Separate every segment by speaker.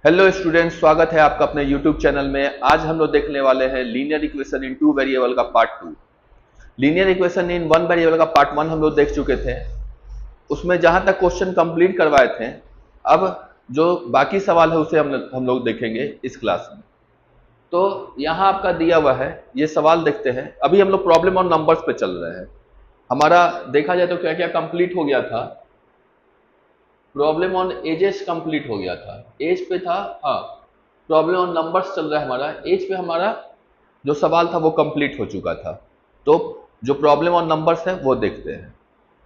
Speaker 1: Hello students, स्वागत है आपका अपने यूट्यूब चैनल में। आज हम लोग देखने वाले हैं linear equation in two variable का part 2। Linear equation in one variable का पार्ट 1 हम लोग देख चुके थे। उसमें जहां तक क्वेश्चन कंप्लीट करवाए थे, अब जो बाकी सवाल है उसे हम लोग देखेंगे इस क्लास में। तो यहाँ आपका दिया हुआ है, ये सवाल देखते हैं। अभी हम लोग प्रॉब्लम और नंबर्स पे चल रहे हैं। हमारा देखा जाए तो क्या क्या कंप्लीट हो गया था। प्रॉब्लम ऑन एजेस कंप्लीट हो गया था, एज पे था। हाँ, प्रॉब्लम ऑन नंबर्स चल रहा है हमारा। एज पे हमारा जो सवाल था वो कंप्लीट हो चुका था। तो जो प्रॉब्लम ऑन नंबर्स है वो देखते हैं।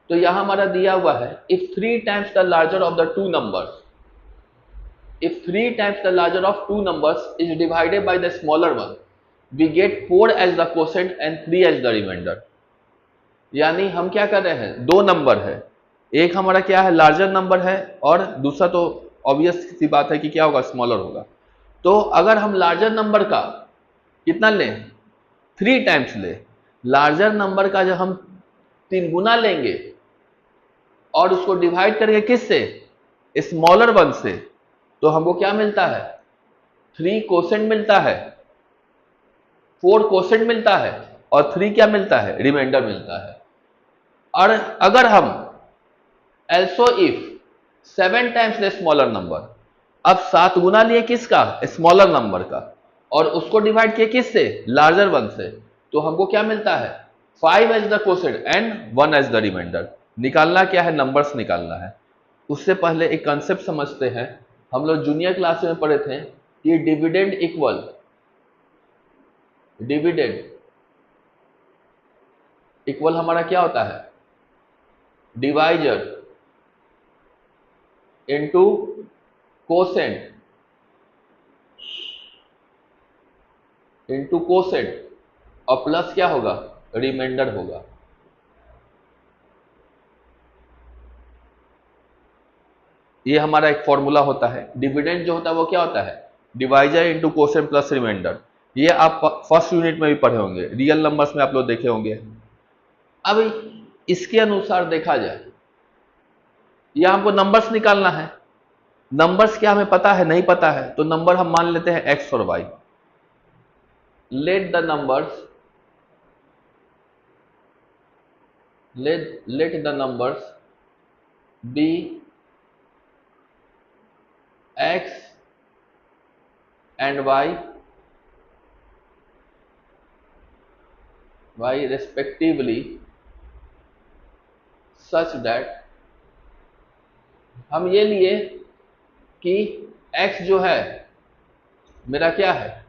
Speaker 1: तो यहां हमारा दिया हुआ है, if 3 times the larger of the two numbers, if 3 times the larger of two numbers is divided by the smaller one, we get 4 as the quotient and 3 as the remainder। यानी हम क्या कर रहे हैं, दो नंबर है, एक हमारा क्या है लार्जर नंबर है और दूसरा तो ऑब्वियस सी बात है कि क्या होगा, स्मॉलर होगा। तो अगर हम लार्जर नंबर का कितना लें, 3 times ले, लार्जर नंबर का जब हम 3 गुना लेंगे और उसको डिवाइड करेंगे किससे, स्मॉलर वन से, तो हमको क्या मिलता है, 3 कोसेंट मिलता है, 4 कोसेंट मिलता है और 3 क्या मिलता है, रिमाइंडर मिलता है। और अगर हम also if 7 times the smaller number, अब 7 गुना लिए किसका, स्मॉलर नंबर का, और उसको डिवाइड किए किससे, लार्जर वन से, तो हमको क्या मिलता है, 5 as the quotient and 1 as the remainder. निकालना क्या है, नंबर्स निकालना है। उससे पहले एक कंसेप्ट समझते हैं। हम लोग जूनियर क्लास में पढ़े थे कि डिविडेंड इक्वल हमारा क्या होता है, डिवाइजर इनटू कोसेंट और प्लस क्या होगा, रिमाइंडर होगा। ये हमारा एक फॉर्मूला होता है। डिविडेंड जो होता है वो क्या होता है, divisor into quotient plus remainder. ये आप फर्स्ट यूनिट में भी पढ़े होंगे, रियल नंबर्स में आप लोग देखे होंगे। अब इसके अनुसार देखा जाए, यह हमको नंबर्स निकालना है। नंबर्स क्या हमें पता है, नहीं पता है, तो नंबर हम मान लेते हैं एक्स और y. Let the numbers be x and y respectively such that, हम ये लिए कि x जो है मेरा क्या है,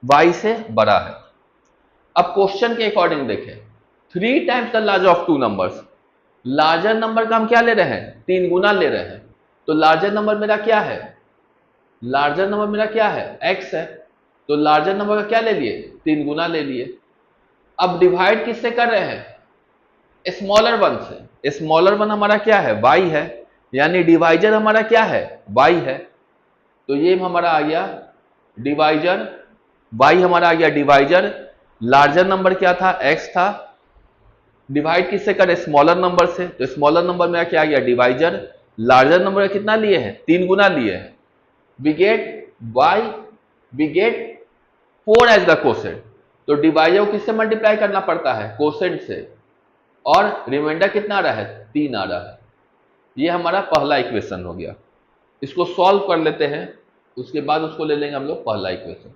Speaker 1: y से बड़ा है। अब क्वेश्चन के अकॉर्डिंग देखें, 3 times the larger of two numbers, larger number का हम क्या ले रहे हैं, 3 गुना ले रहे हैं। तो लार्जर नंबर मेरा क्या है, x है, तो लार्जर नंबर का क्या ले लिए, 3 गुना ले लिए। अब डिवाइड किससे कर रहे हैं, स्मॉलर वन से। स्मॉलर वन हमारा क्या है, y है, यानी डिवाइजर हमारा क्या है, y है। तो ये हमारा आ गया डिवाइजर, y हमारा आ गया डिवाइजर। लार्जर नंबर क्या था, x था, डिवाइड किससे करे, स्मॉलर नंबर से, तो स्मॉलर नंबर में क्या आ गया, डिवाइजर। लार्जर नंबर कितना लिए हैं, 3 गुना लिए हैं। We get 4 as the quotient, तो डिवाइजर को किससे मल्टीप्लाई करना पड़ता है, कोसेंट से, और रिमाइंडर कितना आ रहा है, 3 आ रहा है। ये हमारा पहला इक्वेशन हो गया। इसको सॉल्व कर लेते हैं, उसके बाद उसको ले लेंगे हम लोग पहला इक्वेशन।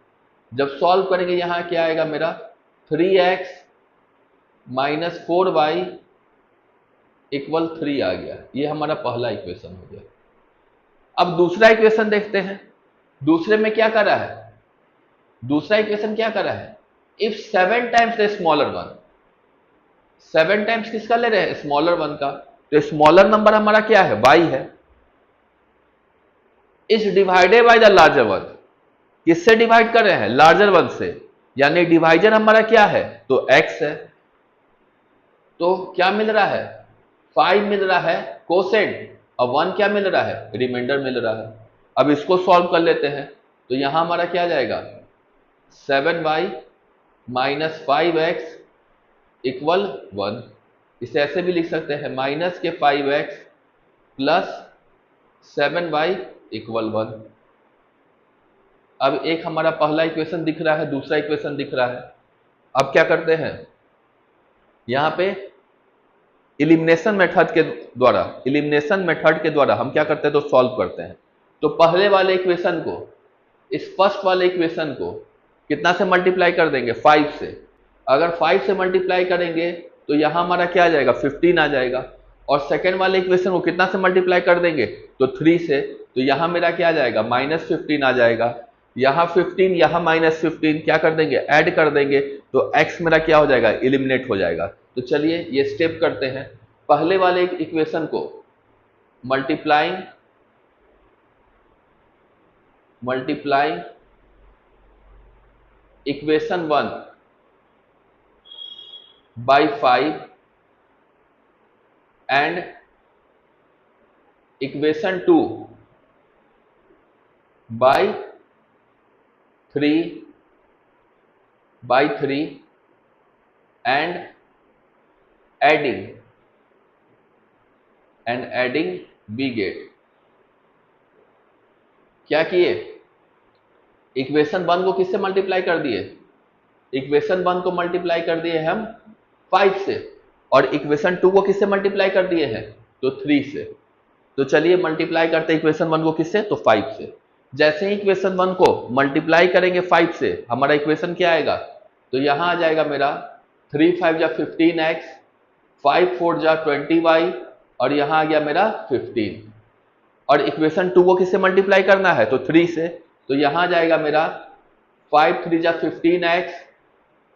Speaker 1: जब सॉल्व करेंगे यहां क्या आएगा मेरा, 3x माइनस 4y इक्वल 3 आ गया। ये हमारा पहला इक्वेशन हो गया। अब दूसरा इक्वेशन देखते हैं। दूसरे में क्या कर रहा है, दूसरा इक्वेशन क्या कर रहा है, if 7 times the smaller one, 7 times किसका ले रहे हैं, स्मॉलर वन का, तो स्मॉलर नंबर हमारा क्या है, y है, is divided by the larger one. किससे डिवाइड कर रहे हैं, लार्जर वन से, यानी डिवाइजर हमारा क्या है, तो x है। तो क्या मिल रहा है, 5 मिल रहा है कोसेंट, और 1 क्या मिल रहा है, रिमाइंडर मिल रहा है। अब इसको सॉल्व कर लेते हैं, तो यहां हमारा क्या जाएगा, 7y माइनस 5x इक्वल 1। इसे ऐसे भी लिख सकते हैं, माइनस के 5x प्लस 7y इक्वल 1। अब एक हमारा पहला इक्वेशन दिख रहा है, दूसरा इक्वेशन दिख रहा है। अब क्या करते हैं, यहां पे इलिमिनेशन मेथड के द्वारा हम क्या करते हैं, तो सॉल्व करते हैं। तो पहले वाले इक्वेशन को, इस फर्स्ट वाले इक्वेशन को कितना से मल्टीप्लाई कर देंगे, 5 से। अगर 5 से मल्टीप्लाई करेंगे तो यहां हमारा क्या आ जाएगा, 15 आ जाएगा। और सेकेंड वाले इक्वेशन को कितना से मल्टीप्लाई कर देंगे, तो 3 से। तो यहां मेरा क्या आ जाएगा, -15 आ जाएगा। यहां 15, यहां -15, क्या कर देंगे, ऐड कर देंगे। तो x मेरा क्या हो जाएगा, एलिमिनेट हो जाएगा। तो चलिए ये स्टेप करते हैं। पहले वाले इक्वेशन को multiplying equation 1 by 5 and equation 2 by 3 and adding we get. क्या किए, इक्वेशन 1 को किससे मल्टीप्लाई कर दिए, इक्वेशन 1 को मल्टीप्लाई कर दिए हम 5 से, और इक्वेशन 2 को किससे मल्टीप्लाई कर दिए हैं, तो 3 से। तो चलिए मल्टीप्लाई करते हैं इक्वेशन 1 को किससे, तो 5 से। जैसे ही इक्वेशन 1 को मल्टीप्लाई करेंगे 5 से, हमारा इक्वेशन क्या आएगा, तो यहां आ जाएगा मेरा 3 5 जा 15x, 5 4 जा 20y, और यहां आ गया मेरा 15। और इक्वेशन 2 को किससे मल्टीप्लाई करना है, तो 3 से। तो यहां आ जाएगा मेरा 5 3 जा 15x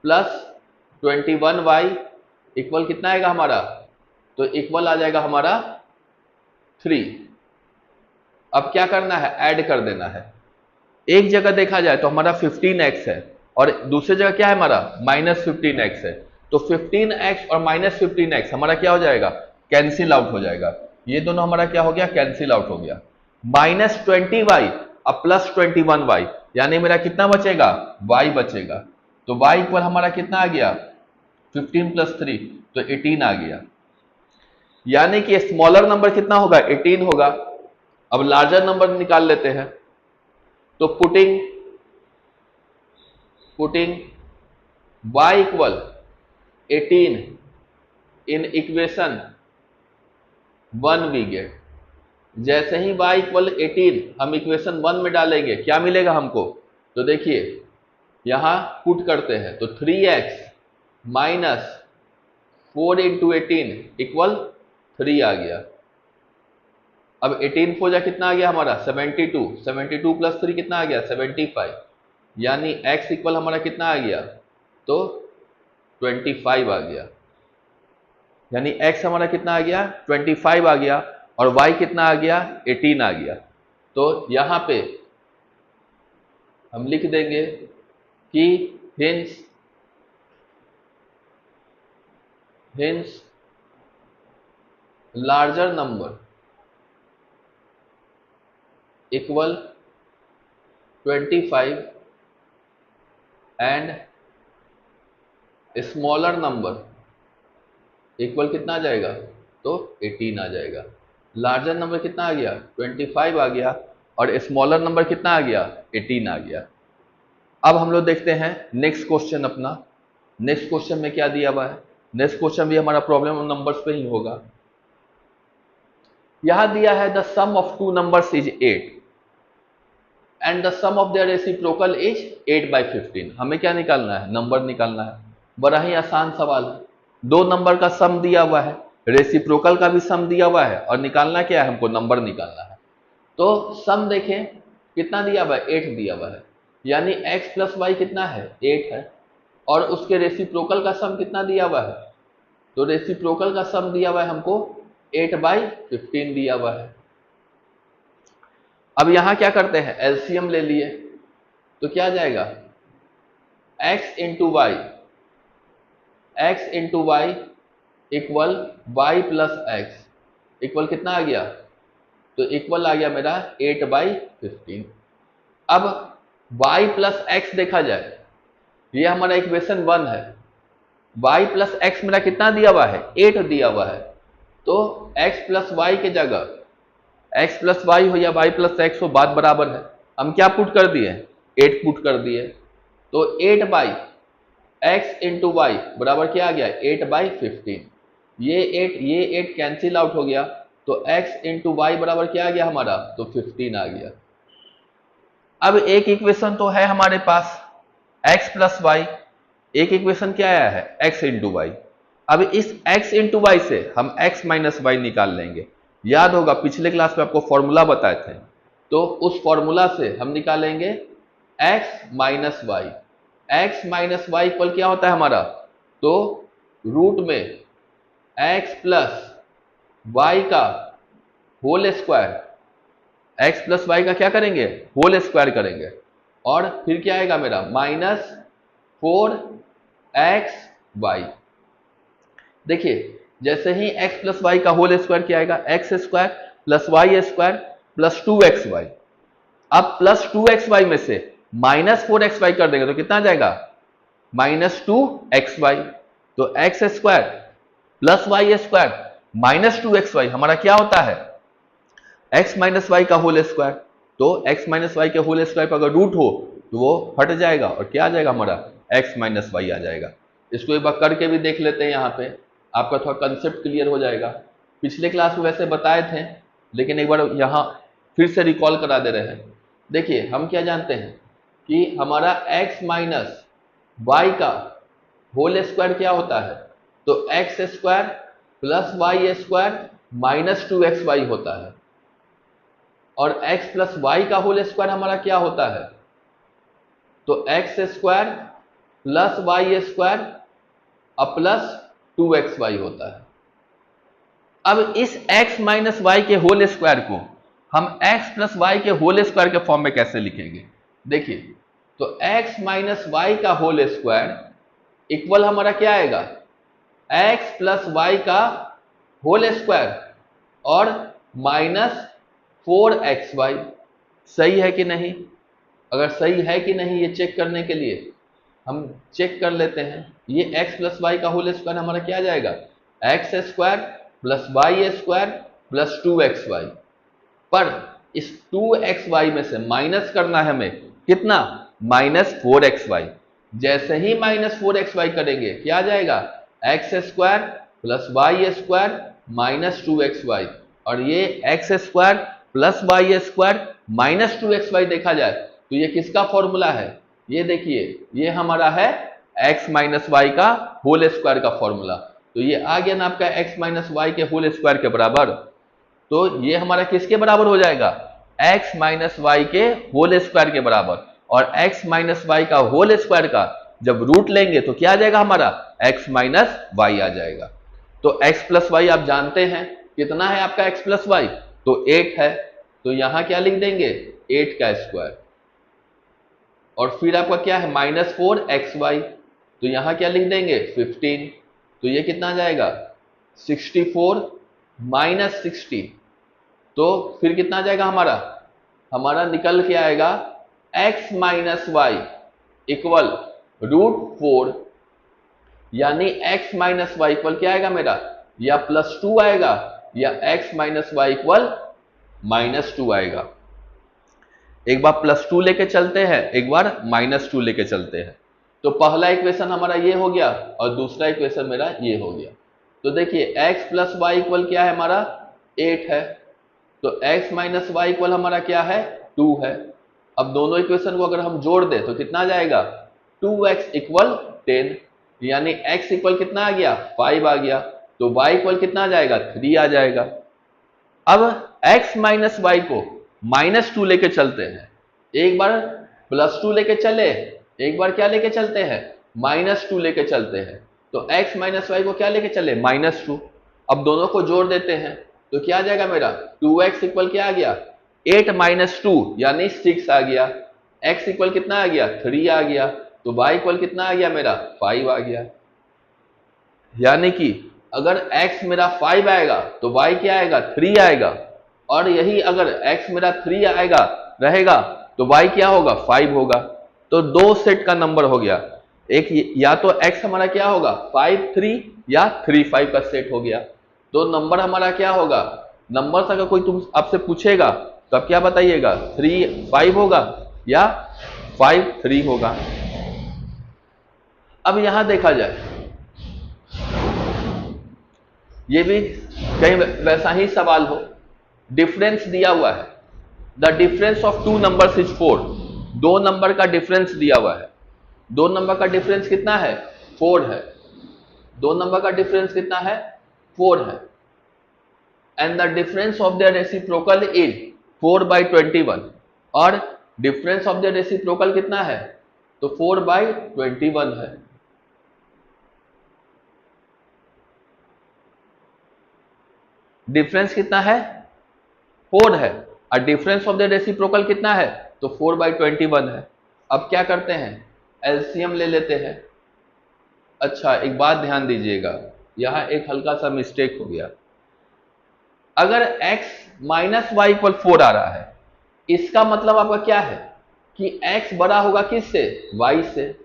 Speaker 1: प्लस 21y इक्वल कितना आएगा हमारा, तो इक्वल आ जाएगा हमारा 3। अब क्या करना है, ऐड कर देना है। एक जगह देखा जाए तो हमारा 15x है, और दूसरी जगह क्या है हमारा, -15x है। तो 15x और -15x हमारा क्या हो जाएगा, कैंसिल आउट हो जाएगा। ये दोनों हमारा क्या हो गया, कैंसिल आउट हो गया। -20y अब +21y, यानी मेरा कितना बचेगा, y बचेगा। तो y इक्वल हमारा कितना आ गया, 15 + 3, तो 18 आ गया। यानी कि स्मॉलर नंबर कितना होगा, 18 होगा। अब लार्जर नंबर निकाल लेते हैं। तो putting y equal 18 in equation 1 we get. जैसे ही y इक्वल 18 हम इक्वेशन 1 में डालेंगे, क्या मिलेगा हमको, तो देखिए यहां पुट करते हैं, तो 3x माइनस 4 × 18 इक्वल 3 आ गया। अब 18 4 जा कितना आ गया हमारा, 72, 72 + 3 कितना आ गया, 75। यानी x इक्वल हमारा कितना आ गया, तो 25 आ गया। यानी x हमारा कितना आ गया, 25 आ गया, और y कितना आ गया, 18 आ गया। तो यहां पे हम लिख देंगे कि hints larger number equal 25 and smaller number equal कितना आ जाएगा, तो 18 आ जाएगा। लार्जर नंबर कितना आ गया, 25 आ गया, और स्मॉलर नंबर कितना आ गया, 18 आ गया। अब हम लोग देखते हैं नेक्स्ट क्वेश्चन अपना। नेक्स्ट क्वेश्चन में क्या दिया हुआ है, नेक्स्ट क्वेश्चन भी हमारा प्रॉब्लम नंबर्स पे ही होगा। यहां दिया है the sum of 2 numbers is 8 and the sum of their reciprocal is 8/15। हमें क्या निकालना है, नंबर निकालना है। बड़ा ही आसान सवाल है। 2 नंबर का सम दिया हुआ है, रेसिप्रोकल का भी सम दिया हुआ है, और निकालना क्या है, हमको नंबर निकालना है। तो सम देखें कितना दिया हुआ है, 8 दिया हुआ है। यानी x + y कितना है, 8 है, और उसके रेसिप्रोकल का सम कितना दिया हुआ है, तो रेसिप्रोकल का सम दिया हुआ है हमको 8/15 दिया हुआ है। अब यहां क्या करते हैं, एलसीएम ले लिए, तो क्या आ जाएगा, x × y equal y + x equal कितना आ गया, तो इक्वल आ गया मेरा 8/15। अब y + x देखा जाए, ये हमारा इक्वेशन 1 है। y + x मेरा कितना दिया हुआ है, 8 दिया हुआ है। तो x + y के जगह x प्लस वाई हो या y प्लस एक्स हो, बात बराबर है। हम क्या पुट कर दिए, 8 पुट कर दिए, तो 8 बाई एक्स इंटू वाई बराबर क्या आ गया, 8 बाई 15। ये 8 कैंसिल आउट हो गया, तो x इंटू वाई बराबर क्या आ गया हमारा, तो 15 आ गया। अब एक इक्वेशन तो है हमारे पास x प्लस वाई, एक इक्वेशन क्या आया है, x इंटू वाई। अब इस x इंटू वाई से हम x माइनस वाई निकाल लेंगे। याद होगा पिछले क्लास में आपको फॉर्मूला बताए थे, तो उस फॉर्मूला से हम निकालेंगे x minus y. X minus y equal क्या होता है हमारा, तो रूट में x प्लस वाई का whole square, x plus y का क्या करेंगे, होल स्क्वायर करेंगे, और फिर क्या आएगा मेरा माइनस 4xy। देखिए जैसे ही x प्लस वाई का होल स्क्वायर क्या आएगा, x square plus y square plus 2xy। अब प्लस 2xy में से माइनस 4xy कर देंगे तो कितना आ जाएगा, माइनस 2xy। तो x square plus y square minus 2xy हमारा क्या होता है, x माइनस वाई का होल स्क्वायर। तो x माइनस वाई के होल स्क्वायर पर अगर रूट हो तो वो हट जाएगा और क्या आ जाएगा हमारा, x माइनस वाई आ जाएगा। इसको एक बार करके भी देख लेते हैं, यहाँ पे आपका थोड़ा कंसेप्ट क्लियर हो जाएगा। पिछले क्लास में वैसे बताए थे, लेकिन एक बार यहाँ फिर से रिकॉल करा दे रहे हैं। देखिए हम क्या जानते हैं कि हमारा x माइनस वाई का होल स्क्वायर क्या होता है, तो x square plus y square minus 2xy होता है, और x प्लस वाई का होल स्क्वायर हमारा क्या होता है, तो x square plus y square और प्लस 2xy होता है। अब इस x माइनस वाई के होल स्क्वायर को हम x प्लस वाई के होल स्क्वायर के फॉर्म में कैसे लिखेंगे, देखिए तो x माइनस वाई का होल स्क्वायर इक्वल हमारा क्या आएगा, x प्लस वाई का होल स्क्वायर और माइनस 4xy। सही है कि नहीं, अगर सही है कि नहीं ये चेक करने के लिए हम चेक कर लेते हैं। ये x प्लस वाई का होल स्क्वायर हमारा क्या आ जाएगा, x square plus y square plus 2xy, पर इस 2xy में से माइनस करना है हमें कितना, माइनस 4xy। जैसे ही माइनस 4xy करेंगे क्या आ जाएगा, x square plus y square minus 2xy, और ये x square plus y square minus 2xy देखा जाए तो ये किसका फॉर्मूला है, ये देखिए ये हमारा है x माइनस वाई का होल स्क्वायर का फॉर्मूला। तो ये आ गया ना आपका x माइनस वाई के होल स्क्वायर के बराबर। तो ये हमारा किसके बराबर हो जाएगा, x माइनस वाई के होल स्क्वायर के बराबर, और x माइनस वाई का होल स्क्वायर का जब रूट लेंगे तो क्या आ जाएगा हमारा, x माइनस वाई आ जाएगा। तो x प्लस वाई आप जानते हैं कितना है आपका x प्लस वाई, तो 8 है, तो यहां क्या लिख देंगे 8 का स्क्वायर, और फिर आपका क्या है माइनस 4xy, तो यहां क्या लिख देंगे 15, तो ये कितना आ जाएगा 64 माइनस 60, तो फिर कितना आ जाएगा हमारा निकल के आएगा x माइनस वाई इक्वल √4, यानी x माइनस वाई इक्वल क्या आएगा मेरा, या +2 आएगा या x माइनस वाई इक्वल -2 आएगा। एक बार +2 लेके चलते हैं, एक बार -2 लेके चलते हैं। तो पहला इक्वेशन हमारा ये हो गया और दूसरा इक्वेशन मेरा ये हो गया। तो देखिए x प्लस वाई इक्वल क्या है हमारा 8 है, तो x माइनस वाई इक्वल हमारा क्या है 2 है। अब दोनों इक्वेशन को अगर हम जोड़ दें तो कितना आ जाएगा 2x इक्वल 10, यानी x इक्वल कितना आ गया 5 आ गया, तो y इक्वल कितना आ जाएगा 3 आ जाएगा। अब x माइनस वाई को -2 लेके चलते हैं, एक बार +2 लेके चले, एक बार क्या लेके चलते हैं -2 लेके चलते हैं, तो x माइनस वाई को क्या लेके चले -2। अब दोनों को जोड़ देते हैं तो क्या आ जाएगा मेरा 2x इक्वल क्या आ गया 8 - 2 यानी 6 आ गया, x इक्वल कितना आ गया 3 आ गया, तो y इक्वल कितना आ गया मेरा 5 आ गया। यानी कि अगर x मेरा 5 आएगा तो y क्या आएगा 3 आएगा, और यही अगर x मेरा 3 आएगा रहेगा तो y क्या होगा 5 होगा। तो दो सेट का नंबर हो गया, एक या तो x हमारा क्या होगा 5 3 या 3 5 का सेट हो गया। तो नंबर हमारा क्या होगा नंबर्स अगर कोई तुम आपसे पूछेगा तो आप क्या बताइएगा, 3 5 होगा या 5 3 होगा। अब यहां देखा जाए, ये भी कहीं वैसा ही सवाल हो, डिफरेंस दिया हुआ है, the difference of two numbers is 4, दो नंबर का डिफरेंस दिया हुआ है, दो नंबर का डिफरेंस कितना है, 4 है, दो नंबर का डिफरेंस कितना है, 4 है, and the difference of the reciprocal is 4/21, और डिफरेंस ऑफ द रेसिप्रोकल कितना है, तो 4/21 है। डिफरेंस कितना है, 4 है, और डिफरेंस ऑफ द रेसिप्रोकल कितना है, तो 4/21 है। अब क्या करते हैं, एलसीएम ले लेते हैं। अच्छा, एक बात ध्यान दीजिएगा, यहां एक हल्का सा मिस्टेक हो गया। अगर x माइनस वाई इक्वल 4 आ रहा है, इसका मतलब आपका क्या है कि x बड़ा होगा किससे, y से।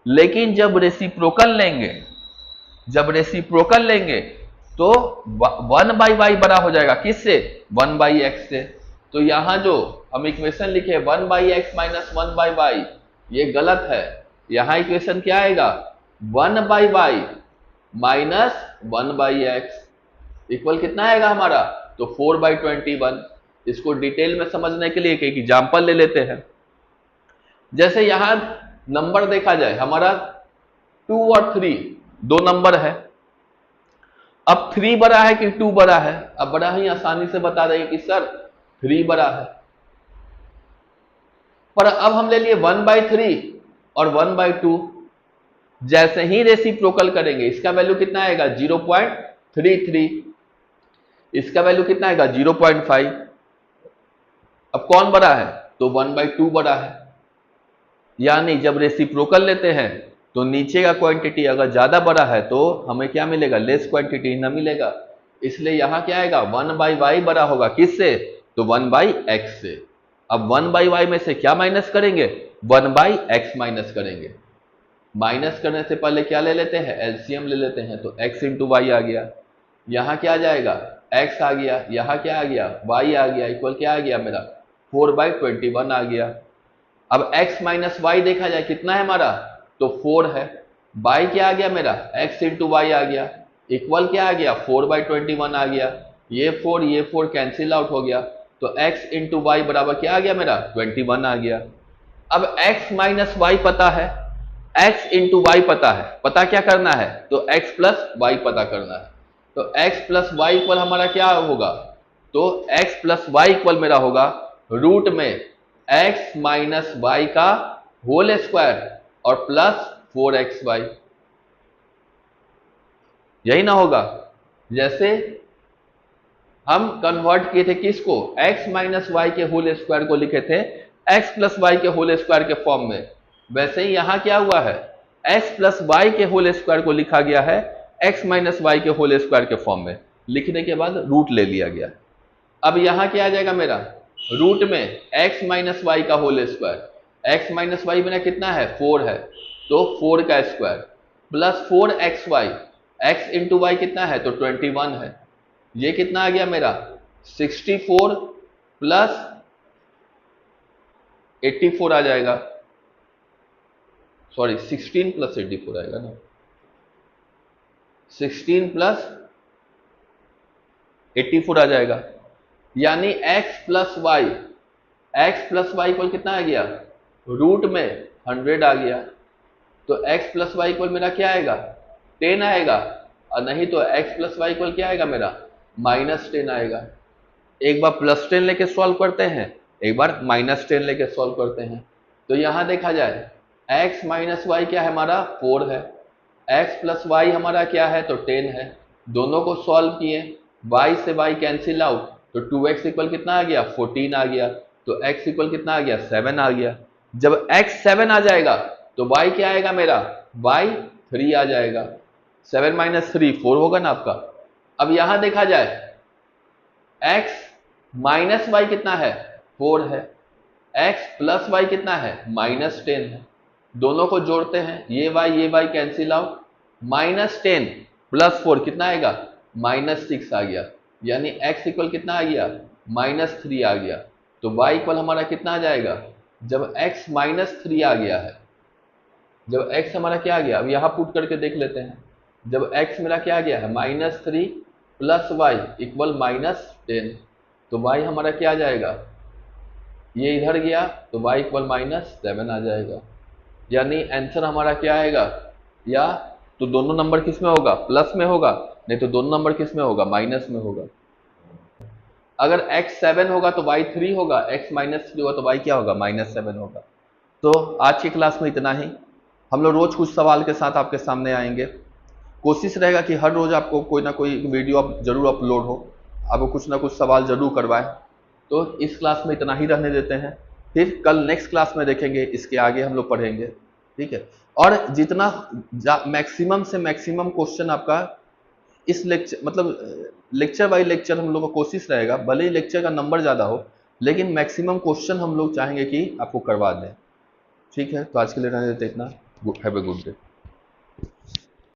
Speaker 1: लेकिन जब रेसिप्रोकल लेंगे तो 1/y बड़ा हो जाएगा किससे, 1/x से। तो यहां जो हम इक्वेशन लिखे 1/x माइनस 1/y, ये गलत है। यहां इक्वेशन क्या आएगा, 1/y माइनस 1/x इक्वल कितना आएगा हमारा, तो 4/21। इसको डिटेल में समझने के लिए एक एग्जांपल ले लेते हैं। जैसे यहां नंबर देखा जाए, हमारा 2 और 3 दो नंबर है। अब 3 बड़ा है कि 2 बड़ा है, अब बड़ा ही आसानी से बता देंगे कि सर 3 बड़ा है। पर अब हम ले लिए 1/3 और 1/2, जैसे ही रेसिप्रोकल करेंगे इसका वैल्यू कितना आएगा, 0.33, इसका वैल्यू कितना आएगा, 0.5। अब कौन बड़ा है, तो 1/2 बड़ा है। यानी जब रेसिप्रोकल लेते हैं तो नीचे का क्वांटिटी अगर ज्यादा बड़ा है तो हमें क्या मिलेगा, लेस क्वांटिटी न मिलेगा। इसलिए यहां क्या आएगा, 1/y बड़ा होगा किससे, तो 1/x से। अब 1/y में से क्या माइनस करेंगे, 1/x माइनस करेंगे। माइनस करने से पहले क्या ले लेते हैं, एलसीएम ले लेते हैं। तो x इंटू वाई आ गया, यहां क्या आ जाएगा, x आ गया, यहां क्या आ गया, y आ गया, इक्वल क्या आ गया मेरा, 4/21 आ गया। अब x माइनस वाई देखा जाए कितना है हमारा, तो 4 है। y क्या आ गया मेरा, x इंटू वाई आ गया, इक्वल क्या आ गया, 4/21 आ गया। ये 4 कैंसिल आउट हो गया, तो x इंटू वाई बराबर क्या आ गया मेरा, 21 आ गया। अब x माइनस वाई पता है, x इंटू वाई पता है, पता क्या करना है, तो x प्लस वाई पता करना है। तो x प्लस वाई इक्वल हमारा क्या होगा, तो x प्लस वाई इक्वल मेरा होगा रूट में x माइनस वाई का होल स्क्वायर और प्लस 4xy, यही ना होगा। जैसे हम कन्वर्ट किए थे किसको, x माइनस वाई के होल स्क्वायर को लिखे थे x प्लस वाई के होल स्क्वायर के फॉर्म में, वैसे ही यहां क्या हुआ है, x प्लस वाई के होल स्क्वायर को लिखा गया है x माइनस वाई के होल स्क्वायर के फॉर्म में। लिखने के बाद रूट ले लिया गया। अब यहां क्या आ जाएगा मेरा, रूट में x माइनस वाई का whole square, x minus y मेरा कितना है, 4 है, तो 4 का square plus 4xy, x into y कितना है, तो 21 है। ये कितना आ गया मेरा, 64 प्लस 84 आ जाएगा, सॉरी 16 प्लस 84 आएगा ना, 16 प्लस 84 आ जाएगा। यानी x प्लस वाई इक्वल कितना आ गया, रूट में 100 आ गया। तो x प्लस वाई इक्वल मेरा क्या आएगा, 10 आएगा, और नहीं तो x प्लस वाई इक्वल क्या आएगा मेरा, -10 आएगा। एक बार +10 लेके सॉल्व करते हैं, एक बार -10 लेके सॉल्व करते हैं। तो यहां देखा जाए x माइनस वाई क्या है हमारा, 4 है, x प्लस वाई हमारा क्या है, तो 10 है। दोनों को सॉल्व किए, y से y कैंसिल आउट, तो 2x इक्वल कितना आ गया, 14 आ गया। तो x इक्वल कितना आ गया, 7 आ गया। जब x 7 आ जाएगा तो y क्या आएगा मेरा, y 3 आ जाएगा। 7 माइनस 3 4 होगा ना आपका। अब यहां देखा जाए x माइनस वाई कितना है, 4 है, x प्लस वाई कितना है, -10 है। दोनों को जोड़ते हैं, ये y कैंसिल आउट, -10 प्लस 4 कितना आएगा, -6 आ गया। यानी x इक्वल कितना आ गया, -3 आ गया। तो y इक्वल हमारा कितना आ जाएगा, जब x -3 आ गया है, जब x हमारा क्या आ गया, अब यहाँ पुट करके देख लेते हैं। जब x मेरा क्या आ गया है, -3 प्लस वाई इक्वल -10, तो y हमारा क्या आ जाएगा, ये इधर गया तो y इक्वल -7 आ जाएगा। यानी आंसर हमारा क्या आएगा, या तो दोनों नंबर किस में होगा, प्लस में होगा, नहीं तो दोनों नंबर किस में होगा, माइनस में होगा। अगर x 7 होगा तो y 3 होगा, x -3 होगा तो y क्या होगा, -7 होगा। तो आज की क्लास में इतना ही। हम लोग रोज कुछ सवाल के साथ आपके सामने आएंगे। कोशिश रहेगा कि हर रोज आपको कोई ना कोई वीडियो आप जरूर अपलोड हो, आपको कुछ ना कुछ सवाल जरूर करवाएं। तो इस क्लास में इतना ही रहने देते हैं, फिर कल नेक्स्ट क्लास में देखेंगे, इसके आगे हम लोग पढ़ेंगे, ठीक है। और जितना मैक्सिमम से मैक्सिमम क्वेश्चन आपका इस लेक्चर मतलब लेक्चर बाय लेक्चर हम लोग का कोशिश रहेगा, भले ही लेक्चर का नंबर ज़्यादा हो लेकिन मैक्सिमम क्वेश्चन हम लोग चाहेंगे कि आपको करवा दें, ठीक है। तो आज के लिए रहने देते इतना। Have a good day.